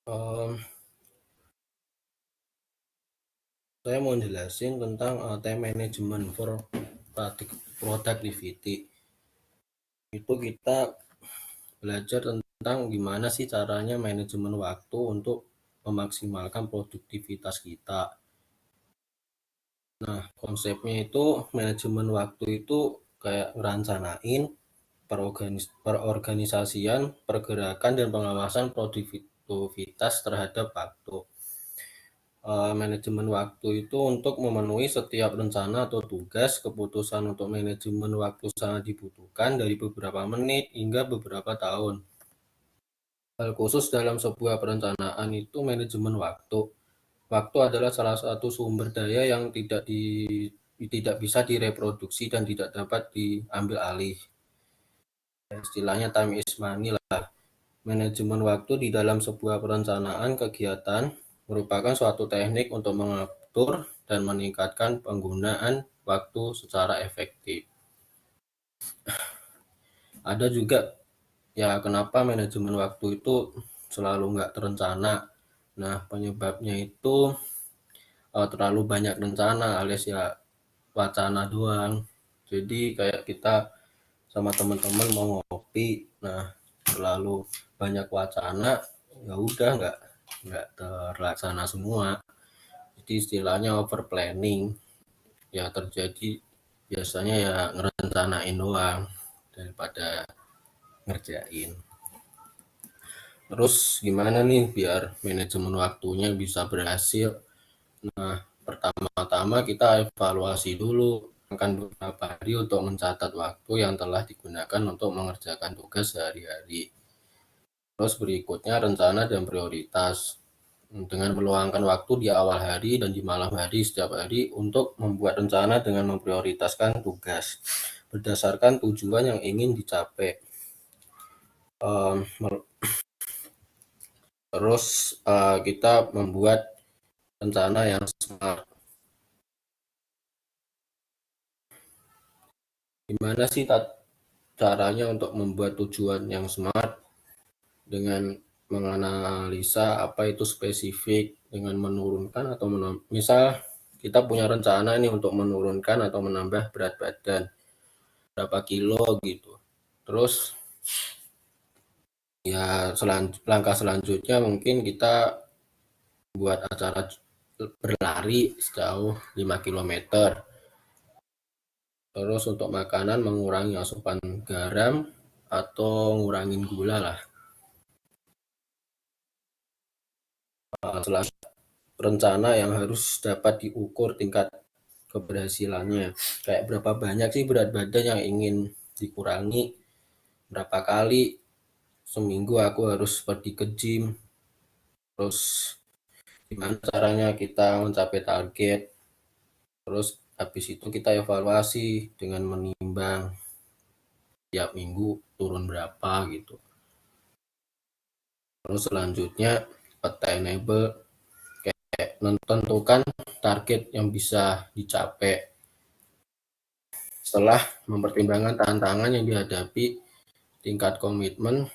Mmm, saya mau jelasin tentang, time management for productivity. Itu kita belajar tentang gimana sih caranya manajemen waktu untuk memaksimalkan produktivitas kita. Nah, konsepnya itu manajemen waktu itu kayak ngerancanain perorganisasian, pergerakan, dan pengawasan produktivitas terhadap waktu. Manajemen waktu itu untuk memenuhi setiap rencana atau tugas. Keputusan untuk manajemen waktu sangat dibutuhkan dari beberapa menit hingga beberapa tahun. Hal khusus dalam sebuah perencanaan itu manajemen waktu. Waktu adalah salah satu sumber daya yang tidak bisa direproduksi dan tidak dapat diambil alih. Istilahnya time is money lah. Manajemen waktu di dalam sebuah perencanaan kegiatan merupakan suatu teknik untuk mengatur dan meningkatkan penggunaan waktu secara efektif. Ada juga ya kenapa manajemen waktu itu selalu nggak terencana. Nah, penyebabnya itu terlalu banyak rencana alias ya wacana doang. Jadi kayak kita sama teman-teman mau ngopi, nah terlalu banyak wacana, ya udah nggak terlaksana semua. Jadi istilahnya over planning ya terjadi biasanya ya ngerencanain doang daripada ngerjain. Terus gimana nih biar manajemen waktunya bisa berhasil? Nah, pertama-tama kita evaluasi dulu akan beberapa hari untuk mencatat waktu yang telah digunakan untuk mengerjakan tugas sehari-hari. Terus berikutnya rencana dan prioritas. Dengan meluangkan waktu di awal hari dan di malam hari setiap hari untuk membuat rencana dengan memprioritaskan tugas berdasarkan tujuan yang ingin dicapai. Um, Terus kita membuat rencana yang smart. Gimana sih caranya untuk membuat tujuan yang smart? Dengan menganalisa apa itu spesifik, dengan menurunkan atau misal kita punya rencana nih untuk menurunkan atau menambah berat badan berapa kilo gitu. Terus ya langkah selanjutnya mungkin kita buat acara berlari sejauh 5 km. Terus untuk makanan mengurangi asupan garam atau ngurangin gula lah. Selanjutnya rencana yang harus dapat diukur tingkat keberhasilannya. Kayak berapa banyak sih berat badan yang ingin dikurangi, berapa kali seminggu aku harus pergi ke gym, terus gimana caranya kita mencapai target, terus habis itu kita evaluasi dengan menimbang tiap minggu turun berapa gitu. Terus selanjutnya attainable, kayak menentukan target yang bisa dicapai. Setelah mempertimbangkan tantangan yang dihadapi, tingkat komitmen,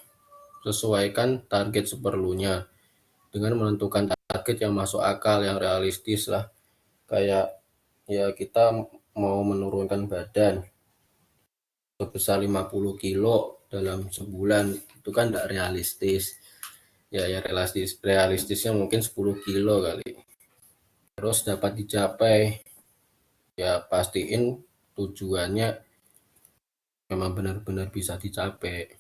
sesuaikan target seperlunya dengan menentukan target yang masuk akal, yang realistis lah. Kayak ya kita mau menurunkan badan sebesar 50 kilo dalam sebulan, itu kan tidak realistis. Ya realistisnya mungkin 10 kilo kali. Terus dapat dicapai, ya pastiin tujuannya memang benar-benar bisa dicapai.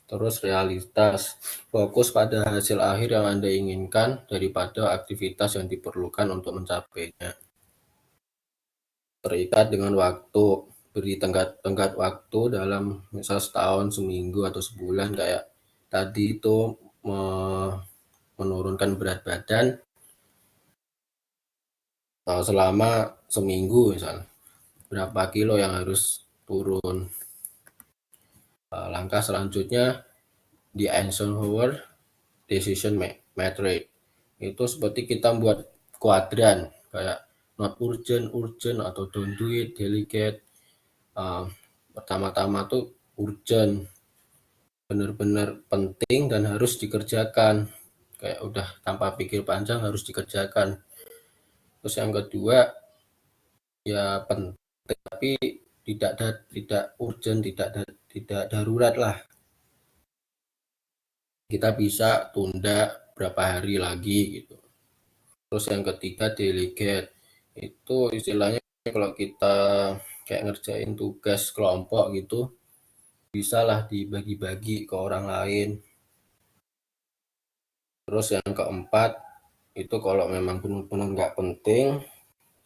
Terus realitas, fokus pada hasil akhir yang Anda inginkan daripada aktivitas yang diperlukan untuk mencapainya. Terikat dengan waktu, beri tenggat waktu dalam misal setahun, seminggu, atau sebulan kayak tadi itu menurunkan berat badan selama seminggu misal. Berapa kilo yang harus turun. Langkah selanjutnya di Eisenhower Decision Matrix. Itu seperti kita buat kuadran kayak not urgent, urgent atau don't do it, delegate. Pertama-tama tuh urgent, benar-benar penting dan harus dikerjakan. kayak udah tanpa pikir panjang harus dikerjakan. Terus yang kedua, ya penting tapi tidak urgent, tidak darurat lah. Kita bisa tunda berapa hari lagi gitu. Terus yang ketiga delegate. Itu istilahnya kalau kita kayak ngerjain tugas kelompok gitu, bisalah dibagi-bagi ke orang lain. Terus yang keempat, itu kalau memang benar-benar nggak penting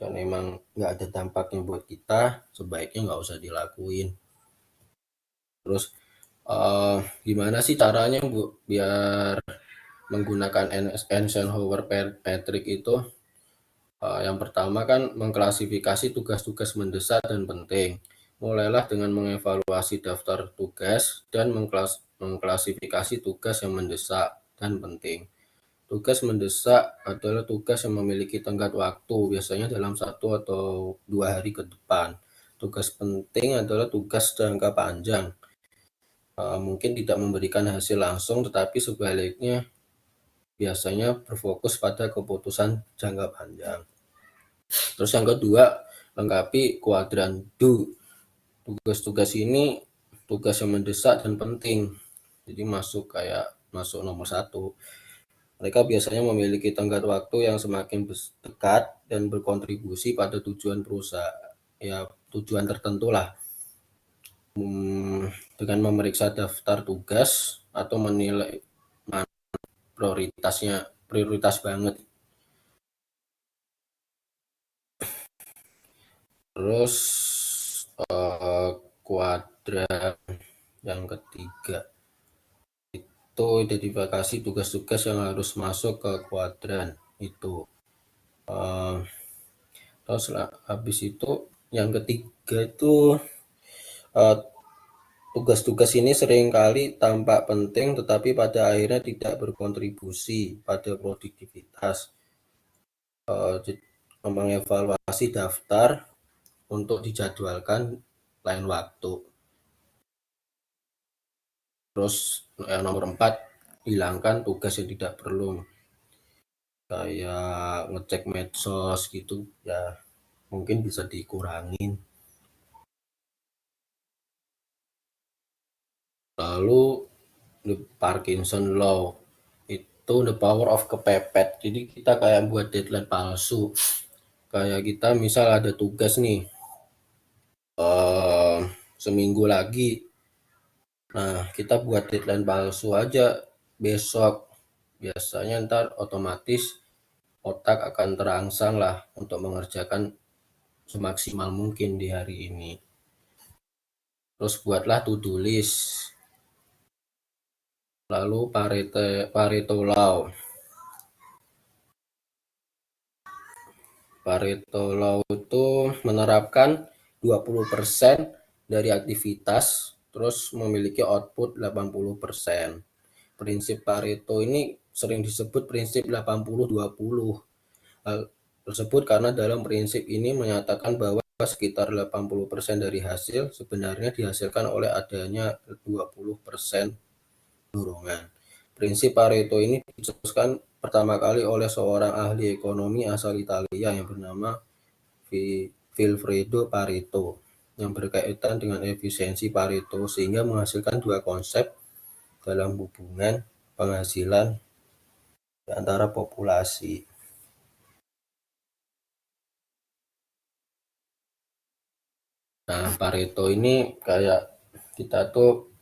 dan emang nggak ada dampaknya buat kita, sebaiknya nggak usah dilakuin. Terus gimana sih caranya Bu biar menggunakan Eisenhower Matrix itu? Yang pertama kan mengklasifikasi tugas-tugas mendesak dan penting. Mulailah dengan mengevaluasi daftar tugas dan mengklasifikasi tugas yang mendesak dan penting. Tugas mendesak adalah tugas yang memiliki tenggat waktu, biasanya dalam 1 atau 2 hari ke depan. Tugas penting adalah tugas jangka panjang, mungkin tidak memberikan hasil langsung, tetapi sebaliknya biasanya berfokus pada keputusan jangka panjang. Terus yang kedua, lengkapi kuadran do. Tugas-tugas ini tugas yang mendesak dan penting. Jadi masuk nomor 1. Mereka biasanya memiliki tenggat waktu yang semakin dekat dan berkontribusi pada tujuan perusahaan, ya tujuan tertentu lah. Dengan memeriksa daftar tugas atau menilai prioritas banget. Terus kuadran yang ketiga itu identifikasi tugas-tugas yang harus masuk ke kuadran itu. Terus habis itu yang ketiga itu tugas-tugas ini seringkali tampak penting tetapi pada akhirnya tidak berkontribusi pada produktivitas. Mengevaluasi daftar untuk dijadwalkan lain waktu. Terus nomor 4, hilangkan tugas yang tidak perlu. Kayak ngecek medsos gitu ya mungkin bisa dikurangin. Lalu the Parkinson Law itu the power of kepepet. Jadi kita kayak buat deadline palsu. Kayak kita misal ada tugas nih seminggu lagi. Nah, kita buat deadline palsu aja besok. Biasanya ntar otomatis otak akan terangsang lah untuk mengerjakan semaksimal mungkin di hari ini. Terus buatlah to-do list. Lalu Pareto Law. Pareto Law itu menerapkan 20% dari aktivitas terus memiliki output 80%. Prinsip Pareto ini sering disebut prinsip 80-20. Hal tersebut karena dalam prinsip ini menyatakan bahwa sekitar 80% dari hasil sebenarnya dihasilkan oleh adanya 20% dorongan. Prinsip Pareto ini dicetuskan pertama kali oleh seorang ahli ekonomi asal Italia yang bernama Vilfredo Pareto yang berkaitan dengan efisiensi Pareto sehingga menghasilkan dua konsep dalam hubungan penghasilan di antara populasi. Nah, Pareto ini kayak kita tuh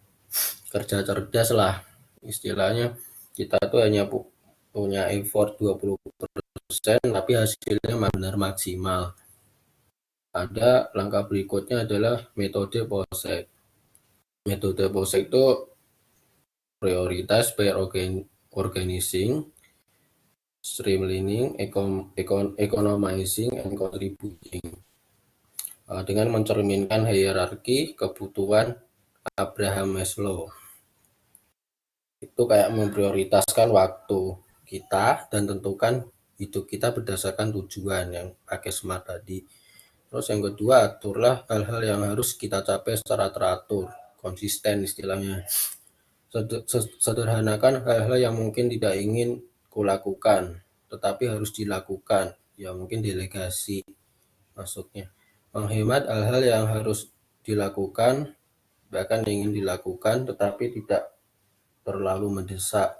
kerja cerdas lah. Istilahnya kita tuh hanya punya effort 20% tapi hasilnya benar maksimal. Ada langkah berikutnya adalah metode POSEK. Metode POSEK itu prioritas, pair organizing, streamlining, economizing, and contributing. Dengan mencerminkan hierarki kebutuhan Abraham Maslow. Itu kayak memprioritaskan waktu kita dan tentukan hidup kita berdasarkan tujuan yang pakai SMART tadi. Terus yang kedua, aturlah hal-hal yang harus kita capai secara teratur, konsisten istilahnya. Sederhanakan hal-hal yang mungkin tidak ingin kulakukan, tetapi harus dilakukan. Ya mungkin delegasi masuknya. Menghemat hal-hal yang harus dilakukan, bahkan ingin dilakukan, tetapi tidak terlalu mendesak.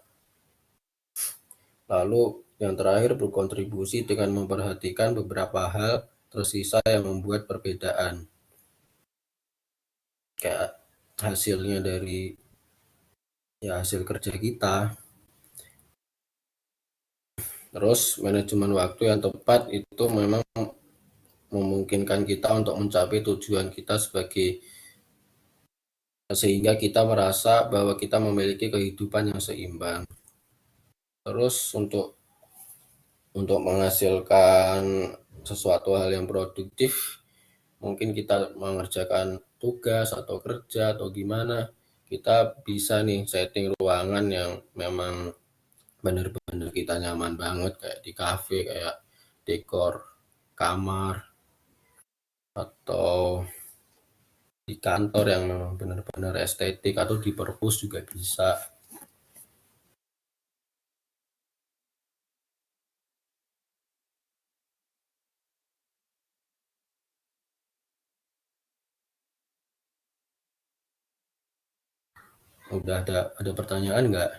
Lalu yang terakhir berkontribusi dengan memperhatikan beberapa hal tersisa yang membuat perbedaan. Kayak hasilnya dari hasil kerja kita. Terus manajemen waktu yang tepat itu memang memungkinkan kita untuk mencapai tujuan kita sehingga kita merasa bahwa kita memiliki kehidupan yang seimbang. Terus untuk menghasilkan sesuatu hal yang produktif, mungkin kita mengerjakan tugas atau kerja atau gimana, kita bisa nih setting ruangan yang memang benar-benar kita nyaman banget, kayak di kafe, kayak dekor kamar, atau di kantor yang memang benar-benar estetik, atau di perpus juga bisa. Udah ada pertanyaan nggak?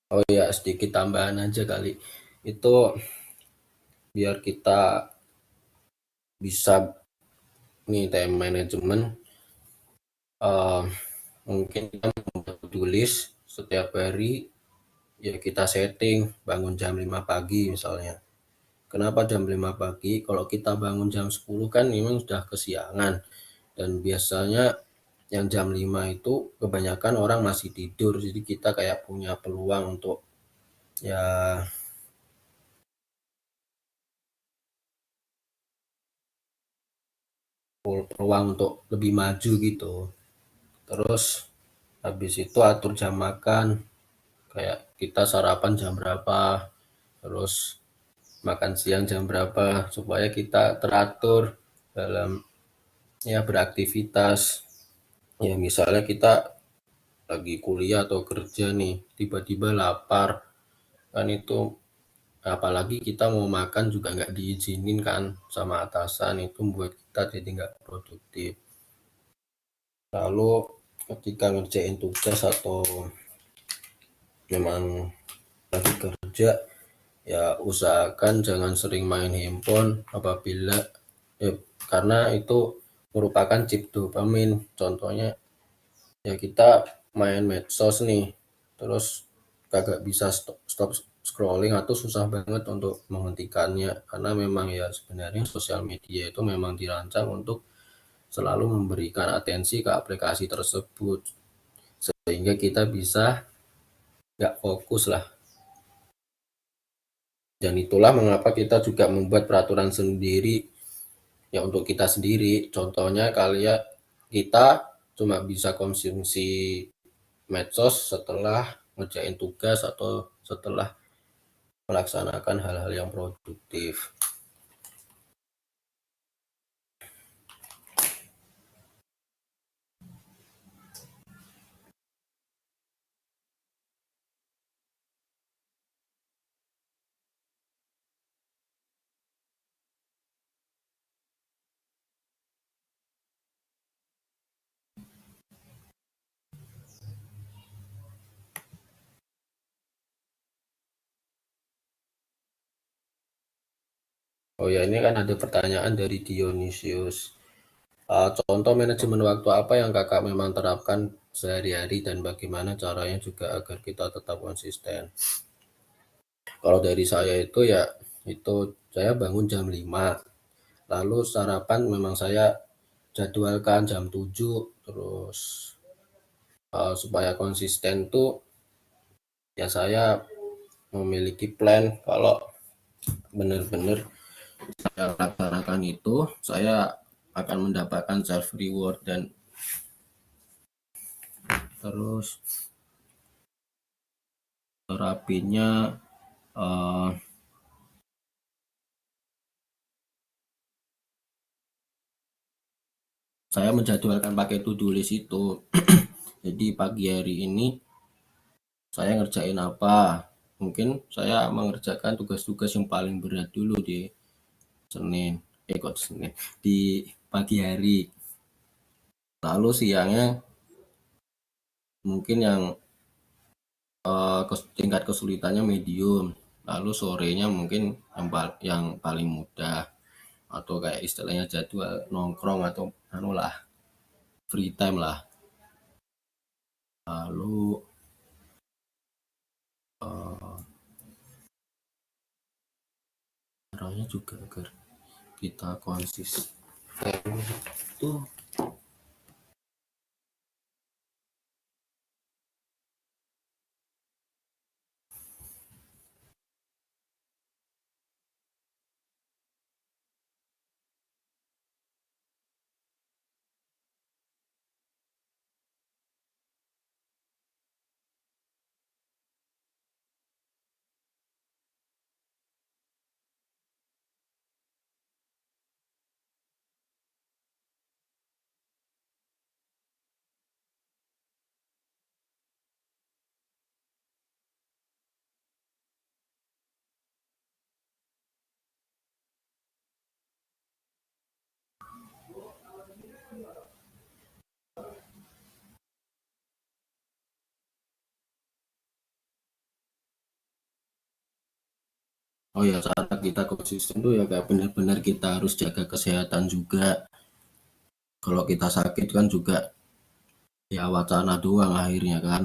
Oh ya, sedikit tambahan aja kali. Itu biar kita bisa nih time management, uh, mungkin kita membuat tulis setiap hari, ya kita setting bangun jam 5 pagi misalnya. Kenapa jam 5 pagi? Kalau kita bangun jam 10 kan memang sudah kesiangan. Dan biasanya yang jam 5 itu kebanyakan orang masih tidur. Jadi kita kayak punya peluang untuk ya peluang untuk lebih maju gitu. Terus habis itu atur jam makan. Kayak kita sarapan jam berapa, terus makan siang jam berapa, supaya kita teratur dalam beraktivitas. Ya misalnya kita lagi kuliah atau kerja nih, tiba-tiba lapar, kan itu apalagi kita mau makan juga nggak diizinin kan sama atasan, itu membuat kita jadi nggak produktif. Lalu ketika ngerjain tugas atau memang lagi kerja, ya usahakan jangan sering main handphone apabila ya, karena itu merupakan chip dopamin. Contohnya ya kita main medsos nih, terus kagak bisa stop scrolling atau susah banget untuk menghentikannya, karena memang ya sebenarnya sosial media itu memang dirancang untuk selalu memberikan atensi ke aplikasi tersebut, sehingga kita bisa nggak fokus lah. Dan itulah mengapa kita juga membuat peraturan sendiri ya untuk kita sendiri. Contohnya kita cuma bisa konsumsi medsos setelah ngerjain tugas atau setelah melaksanakan hal-hal yang produktif. Oh ya, ini kan ada pertanyaan dari Dionysius. Contoh manajemen waktu apa yang kakak memang terapkan sehari-hari dan bagaimana caranya juga agar kita tetap konsisten? Kalau dari saya itu ya itu saya bangun jam 5, lalu sarapan memang saya jadwalkan jam 7, terus, supaya konsisten tuh ya saya memiliki plan kalau benar-benar saya laksanakan itu, saya akan mendapatkan self reward. Dan terus terapinya, eee, saya menjadwalkan pakai to do list itu. Jadi pagi hari ini saya ngerjain apa, mungkin saya mengerjakan tugas-tugas yang paling berat dulu di Senin, kok Senin, di pagi hari. Lalu siangnya mungkin yang tingkat kesulitannya medium, lalu sorenya mungkin yang paling mudah, atau kayak istilahnya jadwal nongkrong atau anu lah, free time lah. Lalu caranya juga agar kita konsisten itu. Oh ya, cara kita konsisten tuh ya kayak benar-benar kita harus jaga kesehatan juga. Kalau kita sakit kan juga ya wacana doang akhirnya kan.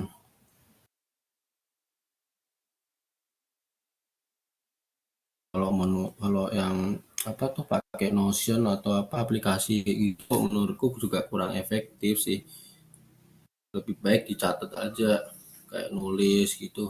Kalau yang apa tuh pakai Notion atau apa aplikasi kayak gitu menurutku juga kurang efektif sih. Lebih baik dicatat aja kayak nulis gitu.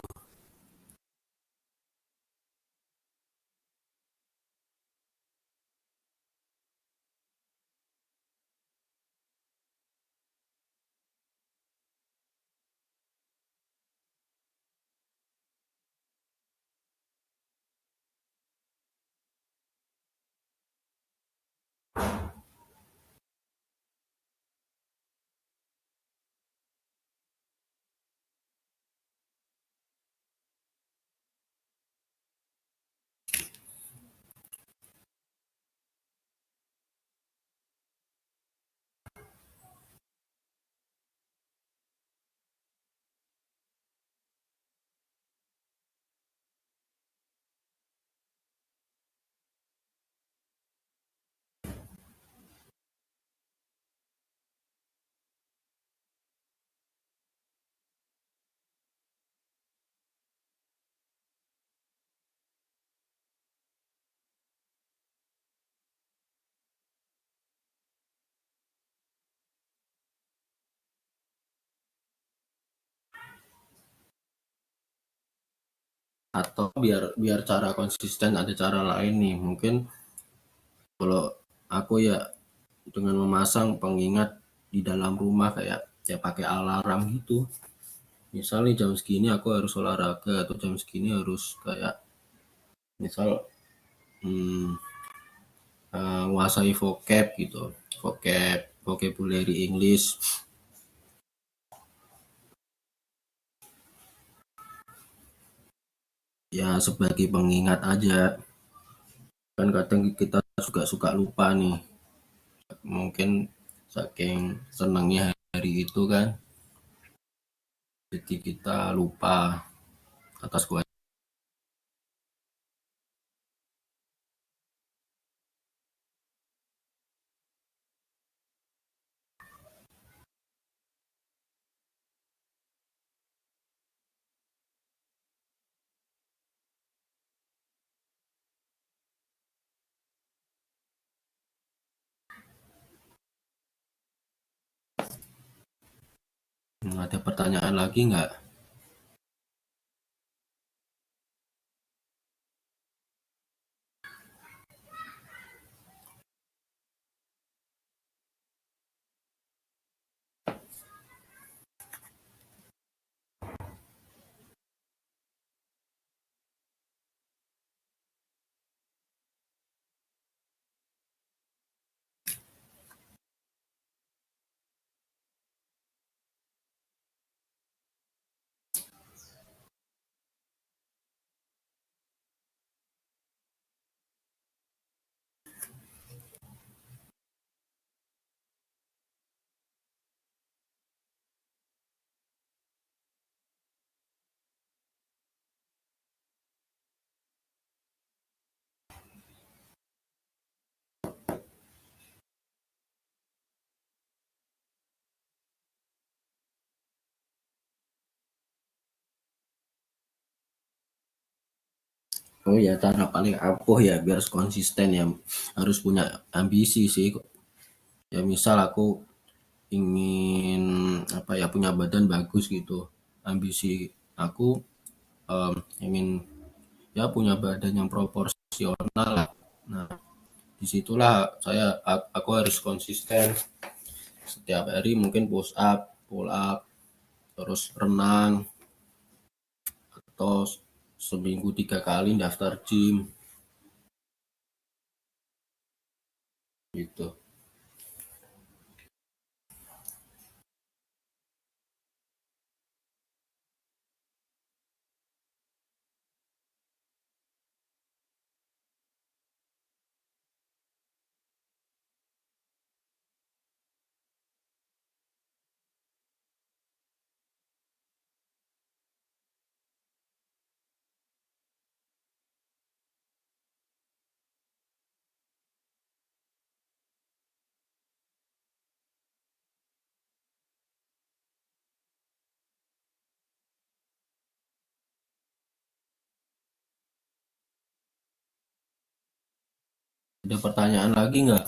Atau biar biar cara konsisten ada cara lain nih. Mungkin kalau aku ya dengan memasang pengingat di dalam rumah kayak ya pakai alarm gitu. Misal nih jam segini aku harus olahraga atau jam segini harus kayak misal hmm, nguasai vocab gitu, vocabulary English. Ya sebagai pengingat aja, kan kadang kita juga suka lupa nih, mungkin saking senangnya hari itu kan, jadi kita lupa atas kewajiban. Ada pertanyaan lagi nggak? Oh ya, cara paling ampuh ya biar konsisten ya, harus punya ambisi sih. Ya misal aku ingin apa ya, punya badan bagus gitu. Ambisi aku ingin ya punya badan yang proporsional lah. Nah, disitulah aku harus konsisten setiap hari, mungkin pull up, terus renang, atau seminggu 3 kali daftar gym gitu. Ada pertanyaan lagi nggak?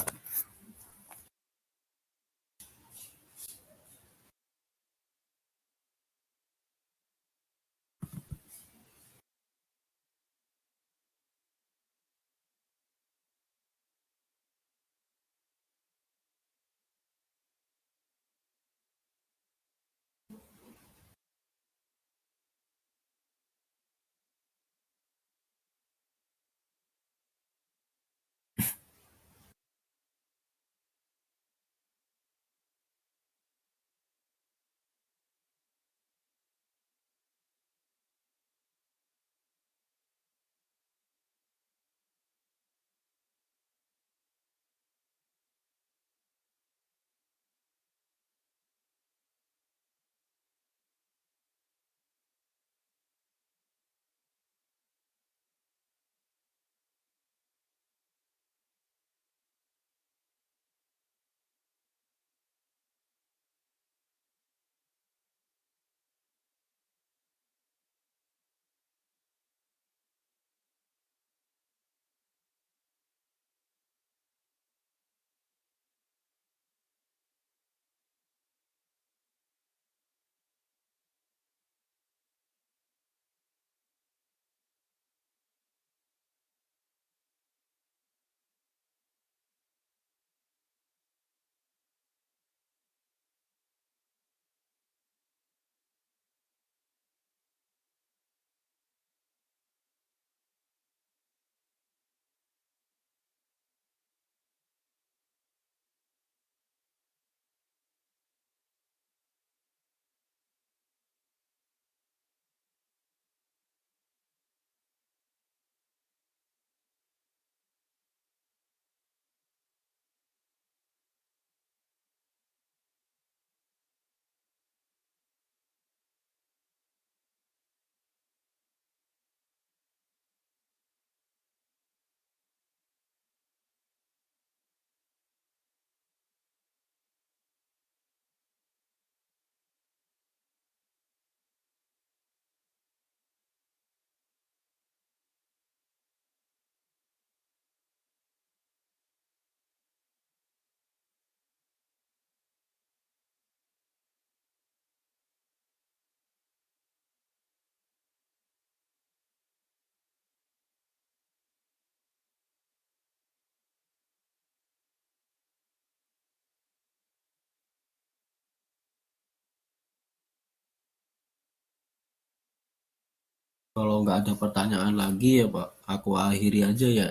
Kalau nggak ada pertanyaan lagi ya Pak, aku akhiri aja ya.